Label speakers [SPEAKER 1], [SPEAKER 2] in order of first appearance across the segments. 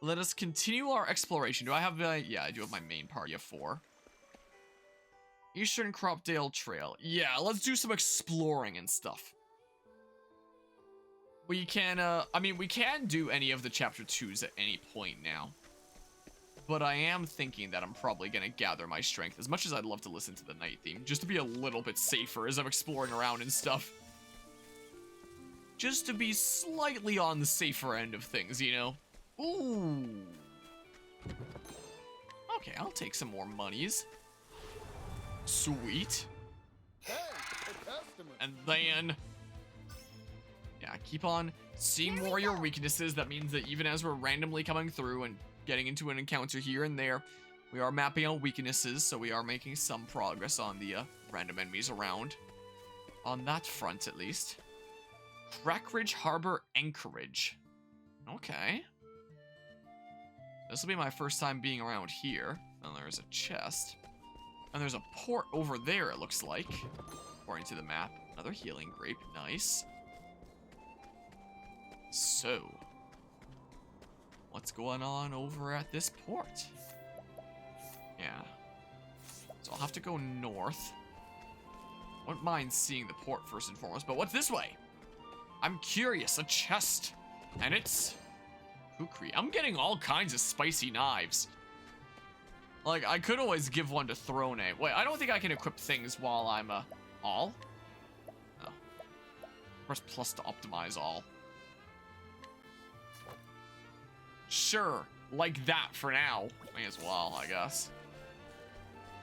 [SPEAKER 1] Let us continue our exploration. Do I have yeah, I do have my main party of 4. Eastern Cropdale Trail. Yeah, let's do some exploring and stuff. We can, I mean, we can do any of the chapter 2s at any point now. But I am thinking that I'm probably gonna gather my strength, as much as I'd love to listen to the night theme, just to be a little bit safer as I'm exploring around and stuff. Just to be slightly on the safer end of things, you know? Ooh. Okay, I'll take some more monies. Sweet.
[SPEAKER 2] Hey, a customer.
[SPEAKER 1] And then... yeah, keep on seeing more of your weaknesses. That means that even as we're randomly coming through and getting into an encounter here and there, we are mapping out weaknesses, so we are making some progress on the random enemies around. On that front, at least. Crackridge Harbor Anchorage. Okay. This will be my first time being around here. And there's a chest. And there's a port over there, it looks like. According to the map. Another healing grape. Nice. So, what's going on over at this port? Yeah. So I'll have to go north. Wouldn't mind seeing the port first and foremost, but what's this way? I'm curious. A chest. And it's... kukri. I'm getting all kinds of spicy knives. Like, I could always give one to Throne. Wait, I don't think I can equip things while I'm, all? Oh. Press plus to optimize all. Sure, like that for now. May as well, I guess.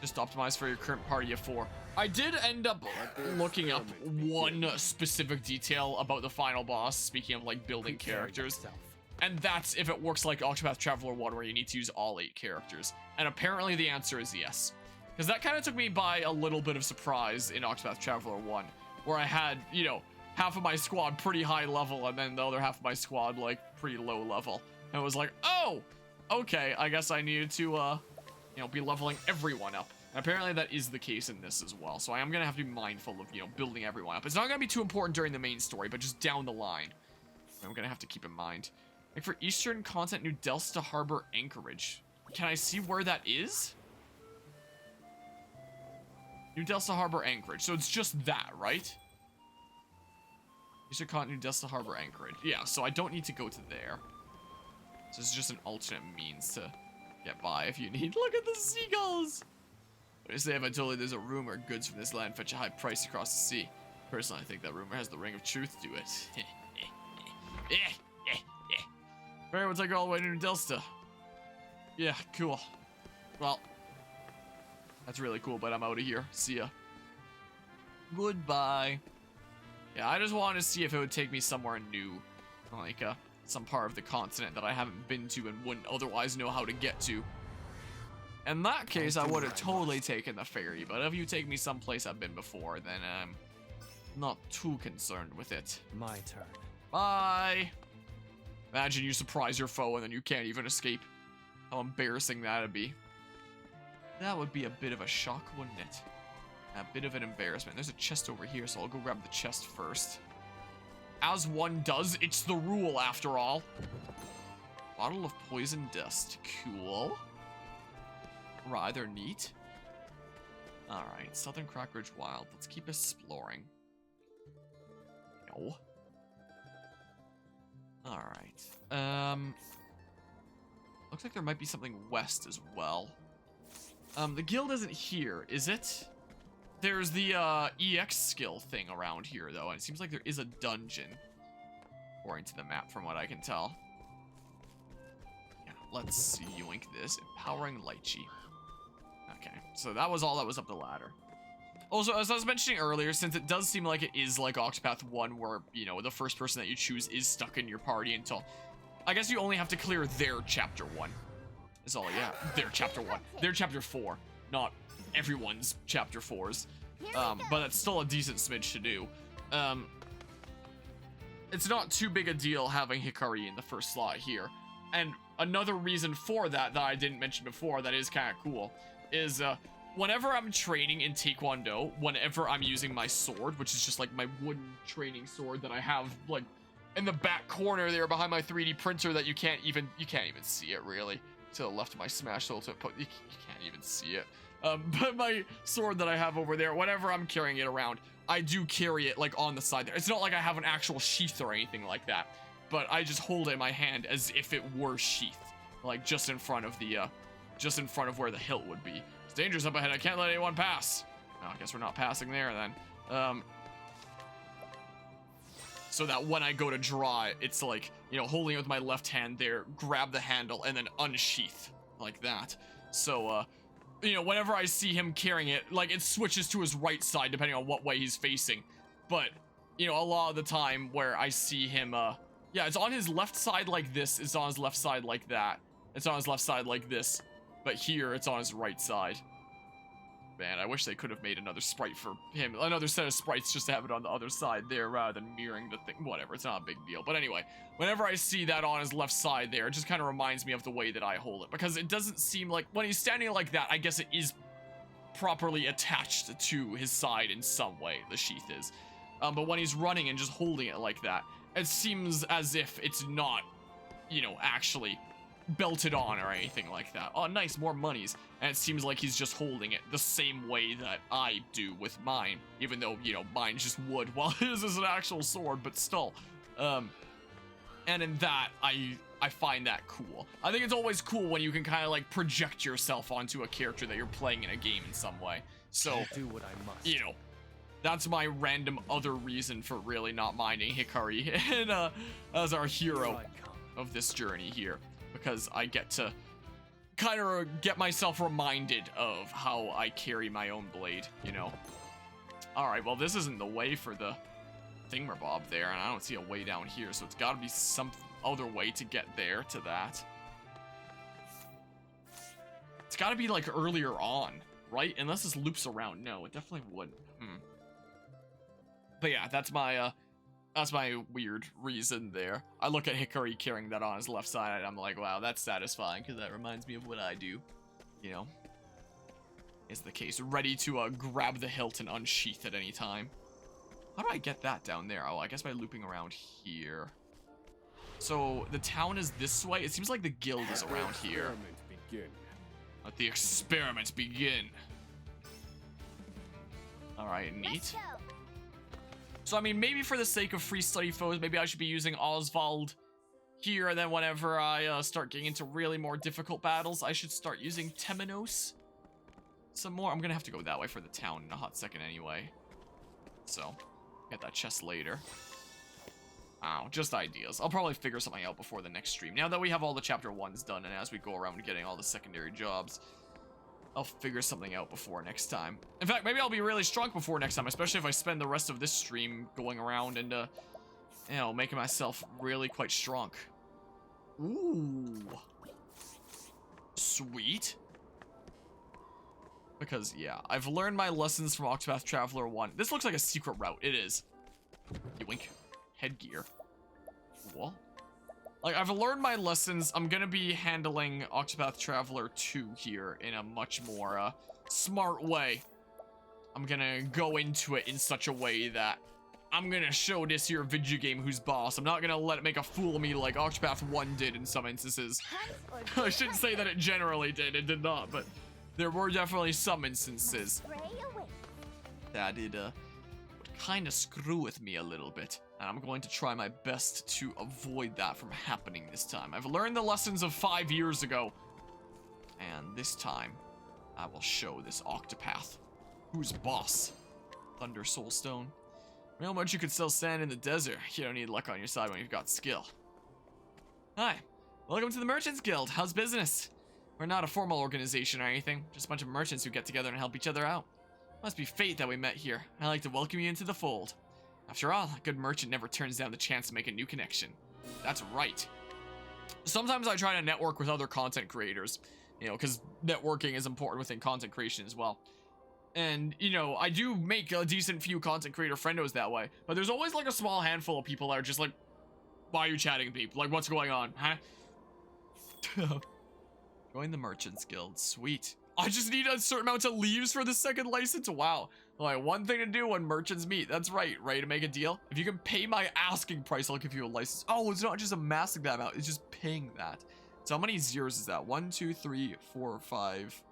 [SPEAKER 1] Just optimize for your current party of 4. I did end up looking up one specific detail about the final boss, speaking of like building characters. And that's if it works like Octopath Traveler 1, where you need to use all 8 characters. And apparently the answer is yes. Because that kind of took me by a little bit of surprise in Octopath Traveler 1, where I had, you know, half of my squad pretty high level, and then the other half of my squad, like, pretty low level. And it was like, oh, okay, I guess I needed to, you know, be leveling everyone up. And apparently that is the case in this as well. So I am going to have to be mindful of, you know, building everyone up. It's not going to be too important during the main story, but just down the line. I'm going to have to keep in mind. Like for Eastern Continent, New Delsta Harbor Anchorage. Can I see where that is? New Delsta Harbor Anchorage. So it's just that, right? Eastern Continent, New Delsta Harbor Anchorage. Yeah, so I don't need to go to there. So it's just an alternate means to get by if you need. Look at the seagulls! What do you say if I told you there's a rumor goods from this land fetch a high price across the sea? Personally, I think that rumor has the ring of truth to it. Alright, we'll take her all the way to New Delsta. Yeah, cool. Well, that's really cool, but I'm out of here. See ya. Goodbye. Yeah, I just wanted to see if it would take me somewhere new. Like, some part of the continent that I haven't been to and wouldn't otherwise know how to get to. In that case, I would have totally taken the ferry, but if you take me someplace I've been before, then I'm not too concerned with it.
[SPEAKER 3] My turn.
[SPEAKER 1] Bye! Imagine you surprise your foe and then you can't even escape. How embarrassing that'd be. That would be a bit of a shock, wouldn't it? A bit of an embarrassment. There's a chest over here, so I'll go grab the chest first. As one does, it's the rule after all. Bottle of poison dust. Cool. Rather neat. Alright, Southern Crackridge Wild. Let's keep exploring. No. Alright. Looks like there might be something west as well. The guild isn't here, is it? There's the EX skill thing around here, though, and it seems like there is a dungeon, according to the map, from what I can tell. Yeah, let's yoink this. Empowering Lychee. Okay, so that was all that was up the ladder. Also, as I was mentioning earlier, since it does seem like it is like Octopath 1, where, you know, the first person that you choose is stuck in your party until... I guess you only have to clear their Chapter 1. Is all, yeah, their Chapter 1. Their Chapter 4, not everyone's Chapter 4s. But that's still a decent smidge to do. It's not too big a deal having Hikari in the first slot here. And another reason for that I didn't mention before that is kind of cool is whenever I'm training in Taekwondo, whenever I'm using my sword, which is just like my wooden training sword that I have like in the back corner there behind my 3D printer that you can't even see it really. To the left of my Smash Ultimate, you can't even see it. But my sword that I have over there, whenever I'm carrying it around, I do carry it like on the side there. It's not like I have an actual sheath or anything like that, but I just hold it in my hand as if it were sheathed, like just in front of where the hilt would be. It's dangerous up ahead. I can't let anyone pass. No, I guess we're not passing there then. So that when I go to draw it, it's like, you know, holding it with my left hand there, grab the handle, and then unsheath, like that. So, you know, whenever I see him carrying it, like, it switches to his right side, depending on what way he's facing. But, you know, a lot of the time where I see him, yeah, it's on his left side like this, it's on his left side like that, it's on his left side like this, but here, it's on his right side. Man, I wish they could have made another sprite for him, another set of sprites just to have it on the other side there rather than mirroring the thing. Whatever, it's not a big deal. But anyway, whenever I see that on his left side there, it just kind of reminds me of the way that I hold it. Because it doesn't seem like, when he's standing like that, I guess it is properly attached to his side in some way, the sheath is. But when he's running and just holding it like that, it seems as if it's not, you know, actually belted on or anything like that. Oh, nice, more monies. And it seems like he's just holding it the same way that I do with mine, even though, you know, mine's just wood while his is an actual sword, but still. And in that, I find that cool. I think it's always cool when you can kind of like project yourself onto a character that you're playing in a game in some way. So,
[SPEAKER 3] I'll do what I must.
[SPEAKER 1] You know, that's my random other reason for really not minding Hikari and as our hero of this journey here. Because I get to kind of get myself reminded of how I carry my own blade, you know. Alright, well, this isn't the way for the thingamabob there, and I don't see a way down here, so it's got to be some other way to get there to that. It's got to be, like, earlier on, right? Unless this loops around. No, it definitely wouldn't. But yeah, that's my weird reason there. I look at Hikari carrying that on his left side, and I'm like, wow, that's satisfying, because that reminds me of what I do, you know, is the case. Ready to grab the hilt and unsheath at any time. How do I get that down there? Oh, I guess by looping around here. So, the town is this way? It seems like the guild is around here. Let the experiments begin. Alright, neat. So, I mean, maybe for the sake of free study foes, maybe I should be using Oswald here, and then whenever I start getting into really more difficult battles, I should start using Temenos some more. I'm gonna have to go that way for the town in a hot second anyway. So, get that chest later. Ow, just ideas. I'll probably figure something out before the next stream. Now that we have all the chapter 1s done, and as we go around getting all the secondary jobs, I'll figure something out before next time. In fact, maybe I'll be really strong before next time, especially if I spend the rest of this stream going around and, you know, making myself really quite strong. Ooh. Sweet. Because, yeah, I've learned my lessons from Octopath Traveler 1. This looks like a secret route. It is. Yoink. Headgear. Cool. Like, I've learned my lessons. I'm gonna be handling Octopath Traveler 2 here in a much more, smart way. I'm gonna go into it in such a way that I'm gonna show this here video game who's boss. I'm not gonna let it make a fool of me like Octopath 1 did in some instances. I shouldn't say that it generally did. It did not, but there were definitely some instances that it, would kind of screw with me a little bit. And I'm going to try my best to avoid that from happening this time. I've learned the lessons of 5 years ago. And this time, I will show this Octopath. Who's boss? Thunder Soulstone. You know how much you could sell sand in the desert. You don't need luck on your side when you've got skill. Hi. Welcome to the Merchants Guild. How's business? We're not a formal organization or anything. Just a bunch of merchants who get together and help each other out. Must be fate that we met here. I'd like to welcome you into the fold. After all, a good merchant never turns down the chance to make a new connection. That's right. Sometimes I try to network with other content creators, you know, because networking is important within content creation as well. And, you know, I do make a decent few content creator friendos that way, but there's always like a small handful of people that are just like, why are you chatting to people? Like, what's going on, huh? Join the Merchants Guild. Sweet. I just need a certain amount of leaves for the second license? Wow. Like, one thing to do when merchants meet. That's right. Ready to make a deal? If you can pay my asking price, I'll give you a license. Oh, it's not just amassing that amount. It's just paying that. So how many zeros is that? 1, 2, 3, 4, 5.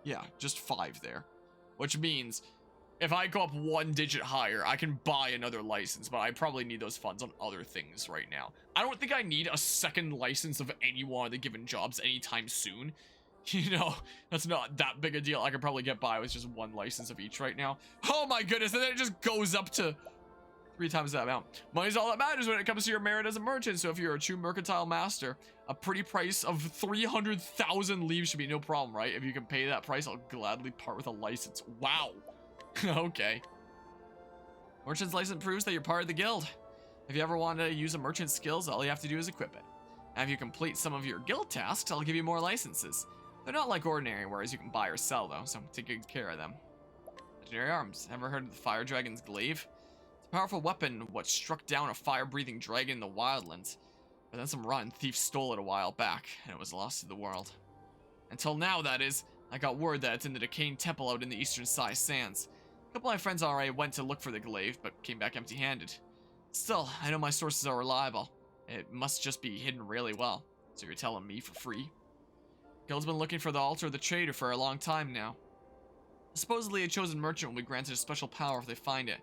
[SPEAKER 1] Yeah, just 5 there. Which means if I go up 1 digit higher, I can buy another license, but I probably need those funds on other things right now. I don't think I need a second license of any one of the given jobs anytime soon. You know, that's not that big a deal. I could probably get by with just 1 license of each right now. Oh my goodness, and then it just goes up to 3 times that amount. Money's all that matters when it comes to your merit as a merchant, so if you're a true mercantile master, a pretty price of 300,000 leaves should be no problem, right? If you can pay that price, I'll gladly part with a license. Wow. Okay. Merchant's license proves that you're part of the guild. If you ever want to use a merchant's skills, all you have to do is equip it. And if you complete some of your guild tasks, I'll give you more licenses. They're not like ordinary wares you can buy or sell, though, so take good care of them. Legendary arms. Ever heard of the fire dragon's glaive? It's a powerful weapon what struck down a fire-breathing dragon in the wildlands. But then some rotten thief stole it a while back, and it was lost to the world. Until now, that is. I got word that it's in the decaying temple out in the eastern side sands. A couple of my friends already went to look for the glaive, but came back empty-handed. Still, I know my sources are reliable. It must just be hidden really well. So you're telling me for free? Guild's been looking for the altar of the trader for a long time now. Supposedly a chosen merchant will be granted a special power if they find it.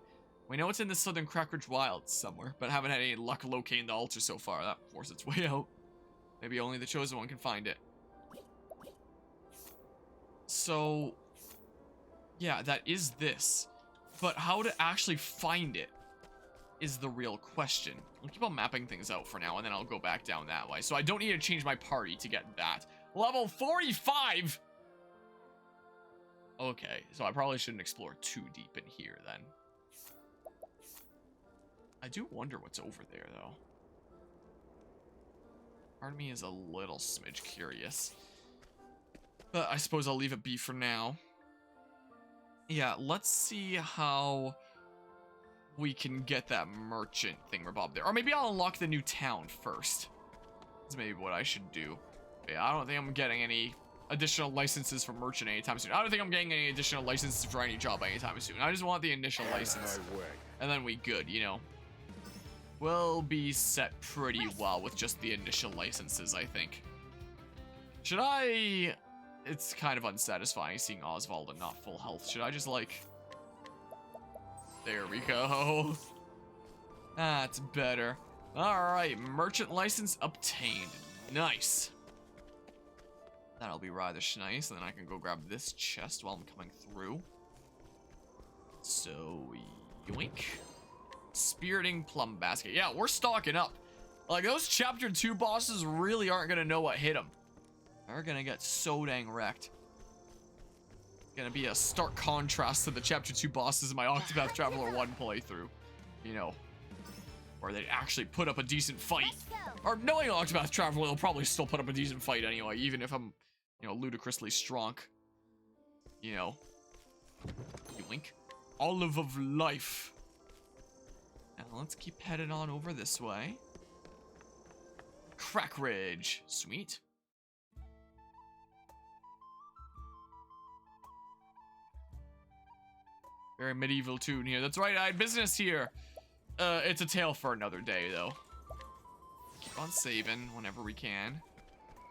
[SPEAKER 1] We know it's in the southern Crackridge Wilds somewhere, but haven't had any luck locating the altar so far. That forced its way out. Maybe only the chosen one can find it. So, yeah, that is this. But how to actually find it is the real question. I'll keep on mapping things out for now, and then I'll go back down that way. So I don't need to change my party to get that. Level 45! Okay, so I probably shouldn't explore too deep in here, then. I do wonder what's over there, though. Part of me is a little smidge curious. But I suppose I'll leave it be for now. Yeah, let's see how we can get that merchant thingamabob there. Or maybe I'll unlock the new town first. That's maybe what I should do. Yeah, I don't think I'm getting any additional licenses for merchant anytime soon. I don't think I'm getting any additional licenses for any job anytime soon. I just want the initial license. And then we good, you know. We'll be set pretty well with just the initial licenses, I think. Should I... It's kind of unsatisfying seeing Oswald and not full health. Should I just, like... There we go. That's better. Alright, merchant license obtained. Nice. That'll be rather nice, and then I can go grab this chest while I'm coming through. So, yoink. Spiriting plum basket. Yeah, we're stocking up. Like, those chapter 2 bosses really aren't gonna know what hit them. They're gonna get so dang wrecked. Gonna be a stark contrast to the chapter 2 bosses in my Octopath Traveler 1 playthrough. You know, where they actually put up a decent fight. Or knowing Octopath Traveler, they'll probably still put up a decent fight anyway, even if I'm, you know, ludicrously strong. You know. Yoink. Olive of life. Now let's keep heading on over this way. Crackridge. Sweet. Very medieval tune here. That's right, I had business here. It's a tale for another day, though. Keep on saving whenever we can.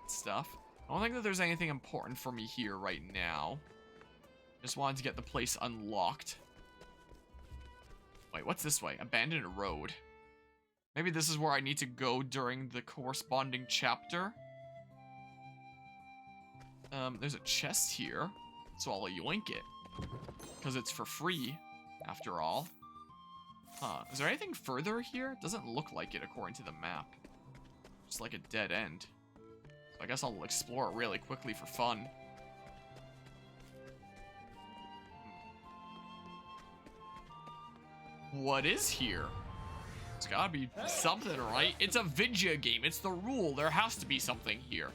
[SPEAKER 1] Stuff. I don't think that there's anything important for me here right now. Just wanted to get the place unlocked. Wait, what's this way? Abandoned road. Maybe this is where I need to go during the corresponding chapter. There's a chest here, so I'll yoink it. Because it's for free, after all. Huh, is there anything further here? Doesn't look like it according to the map. Just like a dead end. So I guess I'll explore it really quickly for fun. What is here? It's gotta be something, right? It's a video game. It's the rule. There has to be something here.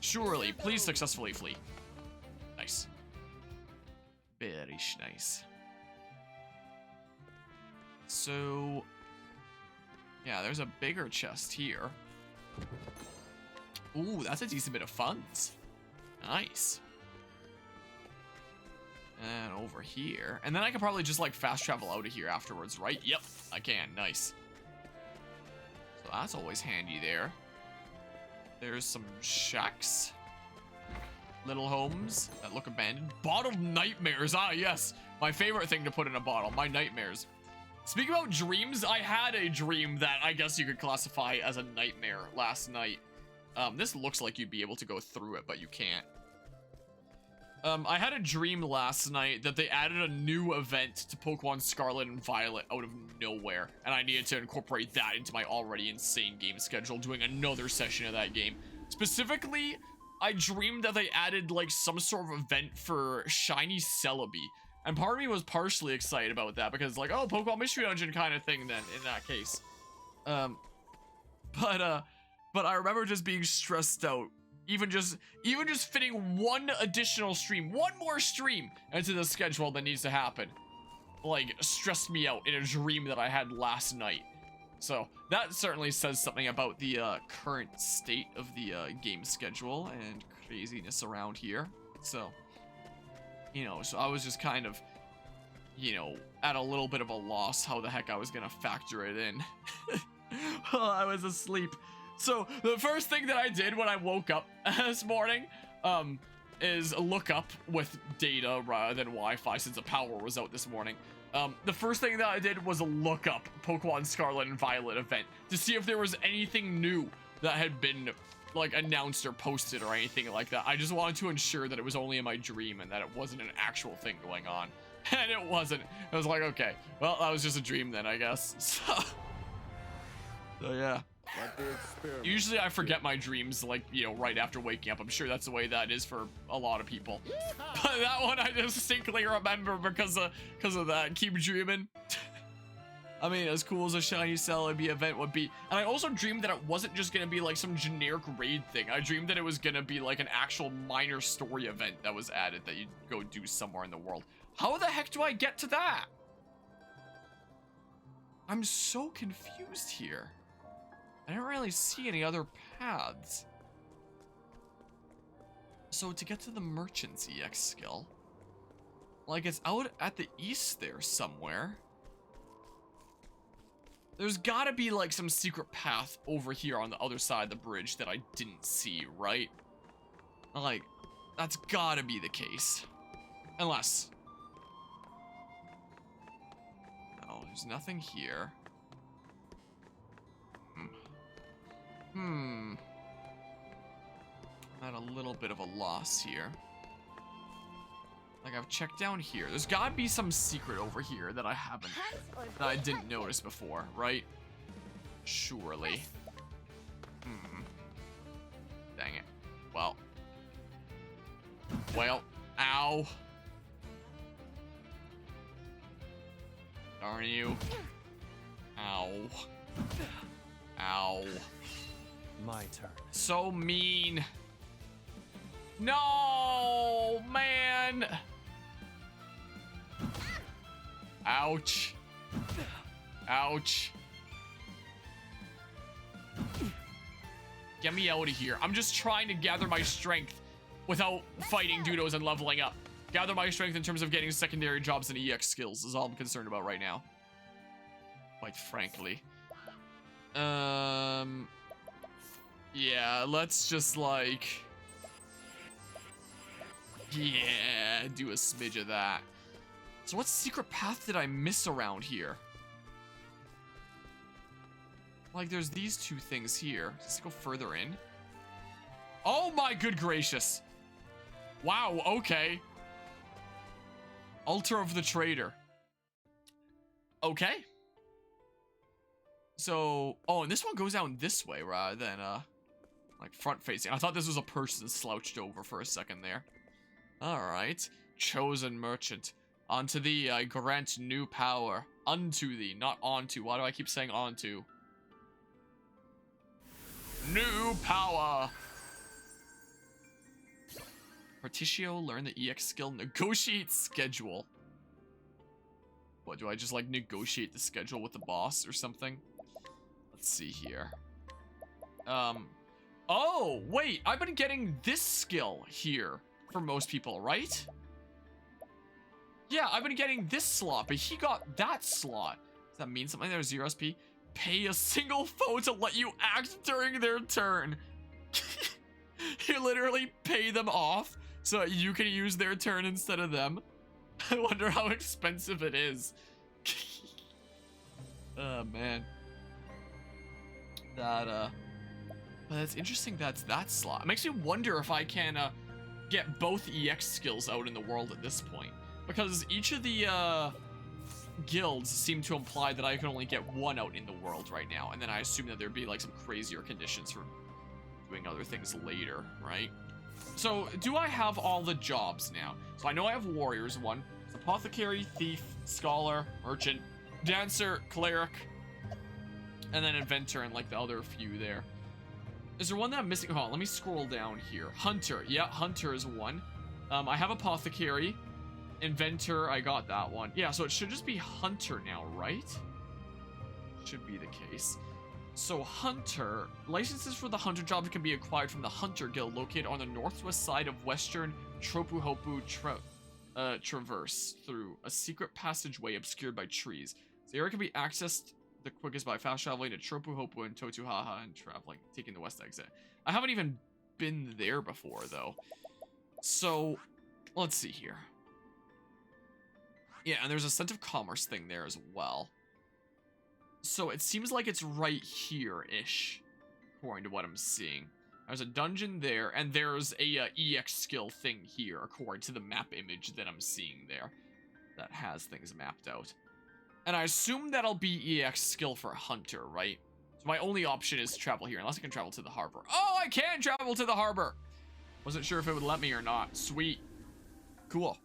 [SPEAKER 1] Surely. Please successfully flee. Nice. Very nice. So, yeah, there's a bigger chest here. Ooh, that's a decent bit of funds. Nice. And over here. And then I can probably just like fast travel out of here afterwards, right? Yep, I can. Nice. So that's always handy there. There's some shacks. Little homes that look abandoned. Bottled nightmares. Ah, yes. My favorite thing to put in a bottle. My nightmares. Speaking about dreams, I had a dream that I guess you could classify as a nightmare last night. This looks like you'd be able to go through it, but you can't. I had a dream last night that they added a new event to Pokemon Scarlet and Violet out of nowhere, and I needed to incorporate that into my already insane game schedule, doing another session of that game. Specifically, I dreamed that they added like some sort of event for Shiny Celebi, and part of me was partially excited about that because like, oh, Pokemon Mystery Dungeon kind of thing then in that case. But I remember just being stressed out. Even just fitting one additional stream, one more stream into the schedule that needs to happen, like, stressed me out in a dream that I had last night. So that certainly says something about the current state of the game schedule and craziness around here. So, you know, so I was just kind of, you know, at a little bit of a loss how the heck I was gonna factor it in. While I was asleep. So the first thing that I did when I woke up this morning is look up with data rather than Wi-Fi since the power was out this morning. The first thing that I did was look up Pokemon Scarlet and Violet event to see if there was anything new that had been like announced or posted or anything like that. I just wanted to ensure that it was only in my dream and that it wasn't an actual thing going on. And it wasn't. I was like, okay, well, that was just a dream then, I guess. So yeah. Usually I forget my dreams, like, you know, right after waking up. I'm sure that's the way that is for a lot of people. But that one I distinctly remember because of that. Keep dreaming. I mean, as cool as a Shiny Celebi event would be. And I also dreamed that it wasn't just going to be like some generic raid thing. I dreamed that it was going to be like an actual minor story event that was added that you'd go do somewhere in the world. How the heck do I get to that? I'm so confused here. I don't really see any other paths. So to get to the Merchant's EX skill, like it's out at the east there somewhere. There's gotta be like some secret path over here on the other side of the bridge that I didn't see, right? Like, that's gotta be the case. Unless... No, there's nothing here. I'm at a little bit of a loss here. Like, I've checked down here. There's gotta be some secret over here that I haven't, that I didn't notice before, right? Surely. Dang it. Well. Ow. Darn you. Ow. Ow.
[SPEAKER 3] My turn.
[SPEAKER 1] So mean. No, man. Ouch. Ouch. Get me out of here. I'm just trying to gather my strength without fighting Dudos and leveling up. Gather my strength in terms of getting secondary jobs and EX skills is all I'm concerned about right now. Quite frankly. Yeah, let's just like... Yeah, do a smidge of that. So what secret path did I miss around here? Like, there's these two things here. Let's go further in. Oh my good gracious. Wow, okay. Altar of the Trader. Okay. So, oh, and this one goes down this way rather than, like front facing. I thought this was a person slouched over for a second there. Alright. Chosen merchant. Unto thee I grant new power. Unto thee, not onto. Why do I keep saying onto? New power! Particio, learn the EX skill, negotiate schedule. What, do I just like negotiate the schedule with the boss or something? Let's see here. Oh, wait, I've been getting this skill here for most people, right? Yeah, I've been getting this slot, but he got that slot. Does that mean something? There's 0 SP. Pay a single foe to let you act during their turn. You literally pay them off so that you can use their turn instead of them. I wonder how expensive it is. Oh, man. But it's interesting that's that slot. It makes me wonder if I can get both EX skills out in the world at this point. Because each of the guilds seem to imply that I can only get one out in the world right now. And then I assume that there'd be like some crazier conditions for doing other things later, right? So, do I have all the jobs now? So I know I have warriors, one. Apothecary, thief, scholar, merchant, dancer, cleric, and then inventor, and like the other few there. Is there one that I'm missing? Hold on, let me scroll down here. Hunter, yeah, hunter is one. I have apothecary. Inventor, I got that one. Yeah, so it should just be hunter now, right? Should be the case. So hunter, licenses for the hunter job can be acquired from the Hunter Guild located on the northwest side of western Tropuhopu Traverse through a secret passageway obscured by trees. The area can be accessed the quickest by fast traveling to Tropuhopu and Totuhaha and traveling, taking the west exit. I haven't even been there before, though. So, let's see here. Yeah, and there's a Scent of Commerce thing there as well. So it seems like it's right here-ish, according to what I'm seeing. There's a dungeon there, and there's a EX skill thing here, according to the map image that I'm seeing there. That has things mapped out. And I assume that'll be EX skill for Hunter, right? So my only option is to travel here, unless I can travel to the harbor. Oh, I can travel to the harbor! Wasn't sure if it would let me or not. Sweet. Cool.